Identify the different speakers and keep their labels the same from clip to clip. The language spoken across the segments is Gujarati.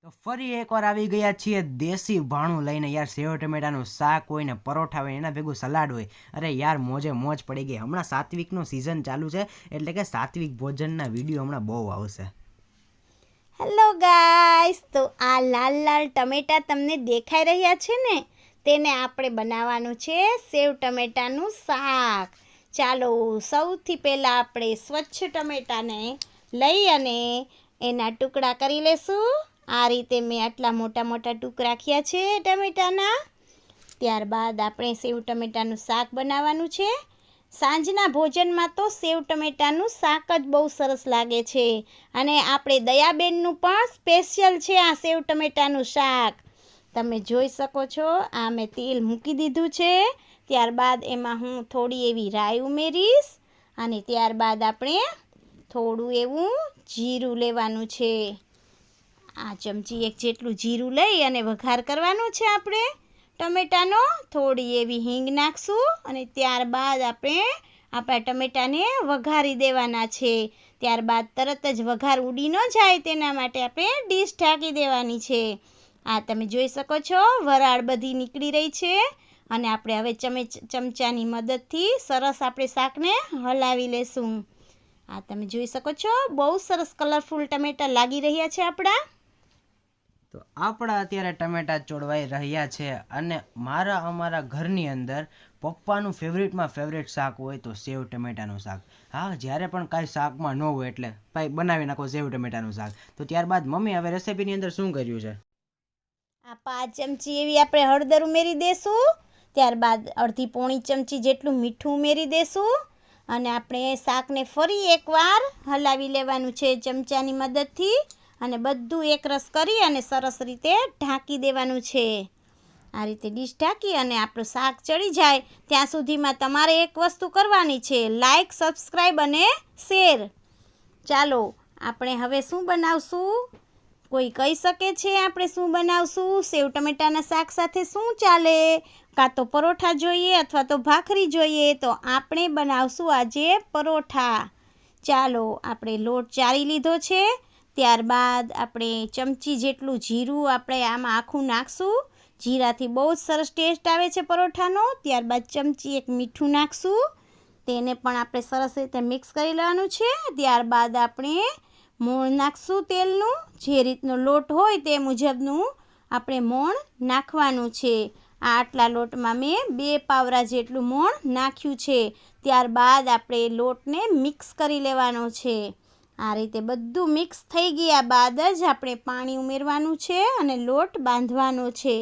Speaker 1: તો ફરી એકવાર આવી ગયા છીએ દેશી ભાણું લઈને યાર. સેવ ટમેટાનું શાક હોય ને પરોઠા હોય એના ભેગું સલાડ હોય. અરે યાર મોજે મોજ પડી ગઈ. હમણાં સાત્વિકનું સિઝન ચાલુ છે એટલે કે સાત્વિક ભોજનના વિડીયો હમણાં બહુ આવશે.
Speaker 2: હેલો ગાઈસ, તો આ લાલ લાલ ટમેટા તમને દેખાઈ રહ્યા છે ને, તેને આપણે બનાવવાનું છે સેવ ટમેટાનું શાક. ચાલો સૌથી પહેલાં આપણે સ્વચ્છ ટમેટાને લઈ અને એના ટુકડા કરી લેશું. આ રીતે મેં આટલા મોટા મોટા ટુકડા રાખ્યા છે ટમેટાના. ત્યારબાદ આપણે સેવ ટમેટાનું શાક બનાવવાનું છે. સાંજના ભોજનમાં તો સેવ ટમેટાનું શાક જ બહુ સરસ લાગે છે. અને આપણે દયાબેનનું પણ સ્પેશિયલ છે આ સેવ ટમેટાનું શાક. તમે જોઈ શકો છો, આ મેં તેલ મૂકી દીધું છે. ત્યારબાદ એમાં હું થોડી એવી રાઈ ઉમેરીશ અને ત્યારબાદ આપણે થોડું એવું જીરું લેવાનું છે. આ ચમચી એક જેટલું જીરું લઈ અને વઘાર કરવાનું છે આપણે ટમેટાનો. થોડી એવી હિંગ નાખશું અને ત્યારબાદ આપણે આપણા ટમેટાને વઘારી દેવાના છે. ત્યારબાદ તરત જ વઘાર ઉડી ન જાય તેના માટે આપણે ડીશ ઢાંકી દેવાની છે. આ તમે જોઈ શકો છો, વરાળ બધી નીકળી રહી છે અને આપણે હવે ચમચાની મદદથી સરસ આપણે શાકને હલાવી લેશું. આ તમે જોઈ શકો છો, બહુ સરસ કલરફુલ ટમેટા લાગી રહ્યા છે આપણા.
Speaker 1: તો આપણા અત્યારે ટમેટા ચોળવાઈ રહ્યા છે અને અમારા ઘરની અંદર પપ્પાનું ફેવરેટમાં ફેવરેટ શાક હોય તો સેવ ટમેટાનું શાક. હા, જ્યારે પણ કાંઈ શાકમાં ન હોય એટલે ભાઈ બનાવી નાખો સેવ ટમેટાનું શાક. તો ત્યારબાદ મમ્મી હવે રેસીપીની અંદર શું કર્યું છે?
Speaker 2: આ 5 ચમચી એવી આપણે હળદર ઉમેરી દેશું. ત્યારબાદ અડધી પોણી ચમચી જેટલું મીઠું ઉમેરી દેશું અને આપણે શાકને ફરી એકવાર હલાવી લેવાનું છે ચમચાની મદદથી અને બધું એકરસ કરી અને સરસ રીતે ઢાંકી દેવાનું છે. આ રીતે ડીશ ઢાંકી અને આપણું શાક ચડી જાય ત્યાં સુધીમાં તમારે એક વસ્તુ કરવાની છે, લાઈક, સબસ્ક્રાઈબ અને શેર. ચાલો આપણે હવે શું બનાવશું? કોઈ કહી શકે છે આપણે શું બનાવશું? સેવ ટમેટાના શાક સાથે શું ચાલે? કાં તો પરોઠા જોઈએ અથવા તો ભાખરી જોઈએ. તો આપણે બનાવશું આજે પરોઠા. ચાલો આપણે લોટ ચાળી લીધો છે. ત્યારબાદ આપણે ચમચી જેટલું જીરું આપણે આમાં આખું નાખશું. જીરાથી બહુ જ સરસ ટેસ્ટ આવે છે પરોઠાનો. ત્યારબાદ ચમચી એક મીઠું નાખશું. તેને પણ આપણે સરસ રીતે મિક્સ કરી લેવાનું છે. ત્યારબાદ આપણે મોણ નાખશું તેલનું. જે રીતનો લોટ હોય તે મુજબનું આપણે મોણ નાખવાનું છે. આટલા લોટમાં મેં 2 પાવરા જેટલું મોણ નાખ્યું છે. ત્યારબાદ આપણે લોટને મિક્સ કરી લેવાનો છે. આ રીતે બધું મિક્સ થઈ ગયા બાદ જ આપણે પાણી ઉમેરવાનું છે અને લોટ બાંધવાનો છે.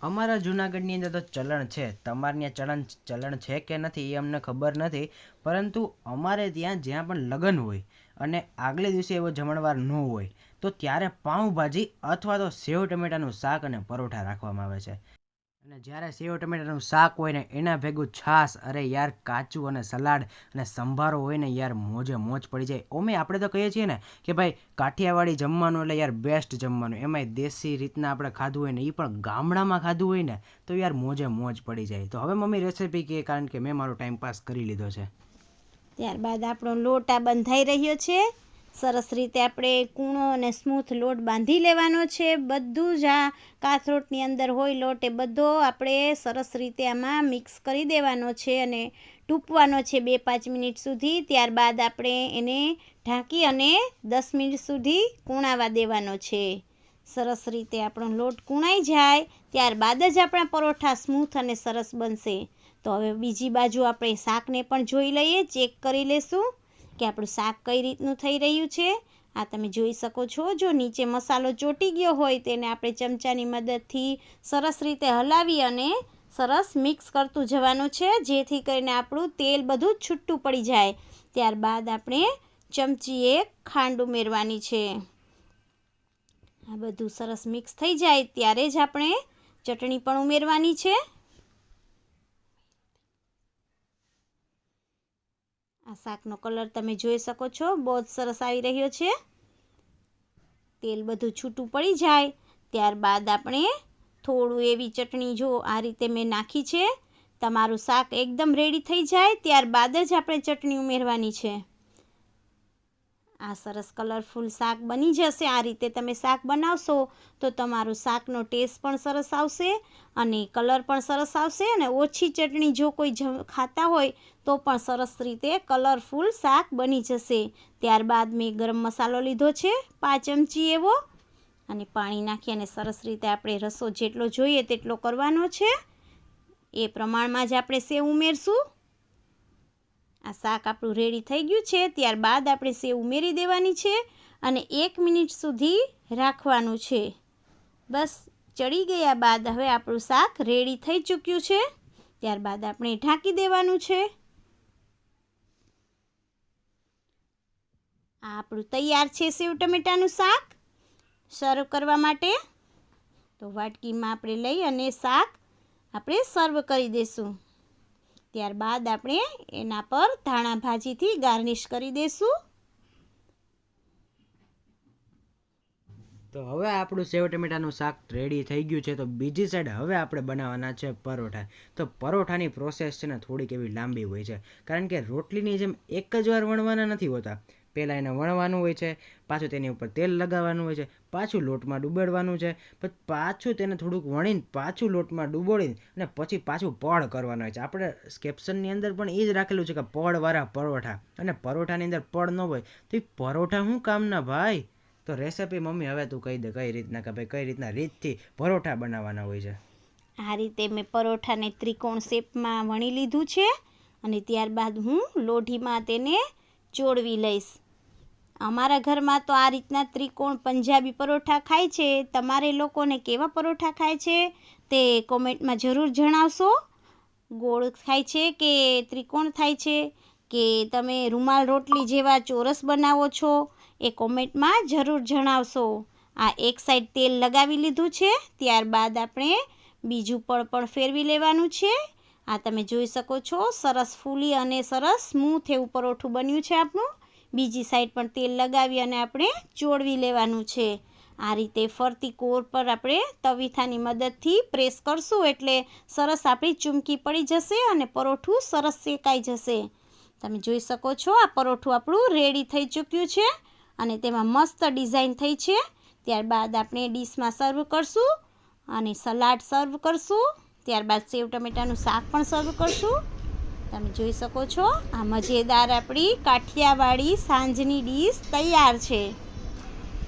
Speaker 1: અમારા જૂનાગઢની અંદર તો ચલણ છે, તમારે ત્યાં ચલણ છે કે નથી એ અમને ખબર નથી, પરંતુ અમારે ત્યાં જ્યાં પણ લગ્ન હોય અને આગલે દિવસે એવો જમણવાર ન હોય તો ત્યારે પાઉંભાજી અથવા તો સેવ ટમેટાનું શાક અને પરોઠા રાખવામાં આવે છે. અને જ્યારે સેવ ટમેટાનું શાક હોય ને એના ભેગું છાશ, અરે યાર કાચું અને સલાડ અને સંભારો હોય ને યાર મોજે મોજ પડી જાય. ઓમે આપણે તો કહીએ છીએ ને કે ભાઈ કાઠિયાવાડી જમવાનું એટલે યાર બેસ્ટ જમવાનું. એમાંય દેશી રીતના આપણે ખાધું હોય ને એ પણ ગામડામાં ખાધું હોય ને તો યાર મોજે મોજ પડી જાય. તો હવે મમ્મી રેસીપી કહે, કારણ કે મેં મારો ટાઈમ પાસ કરી લીધો છે.
Speaker 2: ત્યારબાદ આપણો લોટ આ બંધાઈ રહ્યો છે. સરસ રીતે આપણે કૂણો અને સ્મૂથ લોટ બાંધી લેવાનો છે. બધું જ આ કાથરોટની અંદર હોય લોટ એ બધો આપણે સરસ રીતે આમાં મિક્સ કરી દેવાનો છે અને ટૂંપવાનો છે 2-5 મિનિટ સુધી. ત્યારબાદ આપણે એને ઢાંકી અને 10 મિનિટ સુધી કૂણાવા દેવાનો છે. સરસ રીતે આપણો લોટ કૂણાઈ જાય ત્યારબાદ જ આપણા પરોઠા સ્મૂથ અને સરસ બનશે. તો હવે બીજી બાજુ આપણે શાકને પણ જોઈ લઈએ, ચેક કરી લેશું કે આપણું શાક કઈ રીતનું થઈ રહ્યું છે. આ તમે જોઈ શકો છો, જો નીચે મસાલો ચોંટી ગયો હોય તેને આપણે ચમચાની મદદથી સરસ રીતે હલાવી અને સરસ મિક્સ કરતું જવાનું છે, જેથી કરીને આપણું તેલ બધું છૂટું પડી જાય. ત્યારબાદ આપણે ચમચી એક ખાંડ ઉમેરવાની છે. આ બધું સરસ મિક્સ થઈ જાય ત્યારે જ આપણે ચટણી પણ ઉમેરવાની છે. આ શાકનો કલર તમે જોઈ શકો છો, બહુ જ સરસ આવી રહ્યો છે. તેલ બધું છૂટું પડી જાય ત્યારબાદ આપણે થોડું એવી ચટણી, જો આ રીતે મેં નાખી છે. તમારું શાક એકદમ રેડી થઈ જાય ત્યારબાદ જ આપણે ચટણી ઉમેરવાની છે. આ સરસ કલરફુલ શાક બની જશે. આ રીતે તમે શાક બનાવશો તો તમારું શાકનો ટેસ્ટ પણ સરસ આવશે અને કલર પણ સરસ આવશે, અને ઓછી ચટણી જો કોઈ ખાતા હોય તો પણ સરસ રીતે કલરફુલ શાક બની જશે. ત્યારબાદ મેં ગરમ મસાલો લીધો છે 5 ચમચી એવો, અને પાણી નાખી અને સરસ રીતે આપણે રસો જેટલો જોઈએ તેટલો કરવાનો છે. એ પ્રમાણમાં જ આપણે સેવ ઉમેરશું. આ શાક આપણું રેડી થઈ ગયું છે. ત્યારબાદ આપણે સેવ ઉમેરી દેવાની છે અને 1 મિનિટ સુધી રાખવાનું છે. બસ ચડી ગયા બાદ હવે આપણું શાક રેડી થઈ ચૂક્યું છે. ત્યારબાદ આપણે ઢાંકી દેવાનું છે. આ આપણું તૈયાર છે સેવ ટમેટાનું શાક સર્વ કરવા માટે. તો વાટકીમાં આપણે લઈ અને શાક આપણે સર્વ કરી દઈશું. ત્યારબાદ આપણે એના પર ધાણા ભાજીથી ગાર્નિશ કરી દઈશું.
Speaker 1: તો હવે આપણું સેવ ટમેટાનું શાક રેડી થઈ ગયું છે. તો બીજી સાઈડ હવે આપણે બનાવવાના છે પરોઠા. તો પરોઠાની પ્રોસેસ છે ને થોડીક એવી લાંબી હોય છે, કારણ કે રોટલીની જેમ એક જ વાર વણવાના નથી હોતા. પહેલાં એને વણવાનું હોય છે, પાછું તેની ઉપર તેલ લગાવવાનું હોય છે, પાછું લોટમાં ડૂબાડવાનું છે, પછી પાછું તેને થોડુંક વણીને પાછું લોટમાં ડૂબોળીને અને પછી પાછું પડ કરવાનું હોય છે. આપણે કેપ્શનની અંદર પણ એ જ રાખેલું છે કે પડવાળા પરોઠા, અને પરોઠાની અંદર પડ ન હોય તો એ પરોઠા શું કામના ભાઈ? તો રેસિપી મમ્મી હવે તું કહી દે કઈ રીતના, કે ભાઈ કઈ રીતના રીતથી પરોઠા બનાવવાના હોય છે.
Speaker 2: આ રીતે મેં પરોઠાને ત્રિકોણ શેપમાં વણી લીધું છે અને ત્યારબાદ હું લોઢીમાં તેને ચોળવી લઈશ. અમારા ઘરમાં તો આ રીતના ત્રિકોણ પંજાબી પરોઠા ખાય છે. તમારે લોકોને કેવા પરોઠા ખાય છે તે કોમેન્ટમાં જરૂર જણાવશો. ગોળ ખાય છે કે ત્રિકોણ થાય છે, કે તમે રૂમાલ રોટલી જેવા ચોરસ બનાવો છો, એ કોમેન્ટમાં જરૂર જણાવશો. આ એક સાઈડ તેલ લગાવી લીધું છે. ત્યારબાદ આપણે બીજું પણ ફેરવી લેવાનું છે. આ તમે જોઈ શકો છો સરસ ફૂલી અને સરસ સ્મૂથ એવું પરોઠું બન્યું છે આપણું. બીજી સાઈડ પણ તેલ લગાવી અને આપણે ચોળવી લેવાનું છે. આ રીતે ફરતી કોર પર આપણે તવીથાની મદદથી પ્રેસ કરશું એટલે સરસ આપણી ચૂમકી પડી જશે અને પરોઠું સરસ શેકાઈ જશે. તમે જોઈ શકો છો આ પરોઠું આપણું રેડી થઈ ચૂક્યું છે અને તેમાં મસ્ત ડિઝાઇન થઈ છે. ત્યારબાદ આપણે ડીશમાં સર્વ કરશું અને સલાડ સર્વ કરશું. ત્યારબાદ સેવ ટમેટાનું શાક પણ સર્વ કરશું. તમે જોઈ શકો છો આ મજેદાર આપણી કાઠિયાવાડી સાંજની ડીશ તૈયાર છે.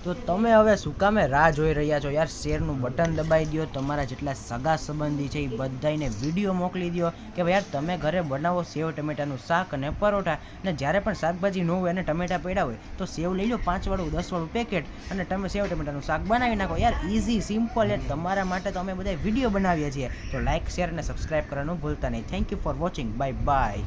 Speaker 1: તો તમે હવે શું કામે રાહ જોઈ રહ્યા છો યાર? શેરનું બટન દબાવી દો, તમારા જેટલા સગા સંબંધી છે એ બધાને વિડીયો મોકલી દો કે ભાઈ યાર તમે ઘરે બનાવો સેવ ટમેટાનું શાક અને પરોઠા. અને જ્યારે પણ શાકભાજી ન હોય અને ટમેટા પડ્યા હોય તો સેવ લઈ લો 5 વાળું 10 વાળું પેકેટ અને તમે સેવ ટમેટાનું શાક બનાવી નાખો. યાર ઇઝી સિમ્પલ, યાર તમારા માટે તો અમે બધા વિડીયો બનાવીએ છીએ. તો લાઇક શેર અને સબસ્ક્રાઈબ કરવાનું ભૂલતા નહીં. Thank you for watching. Bye bye.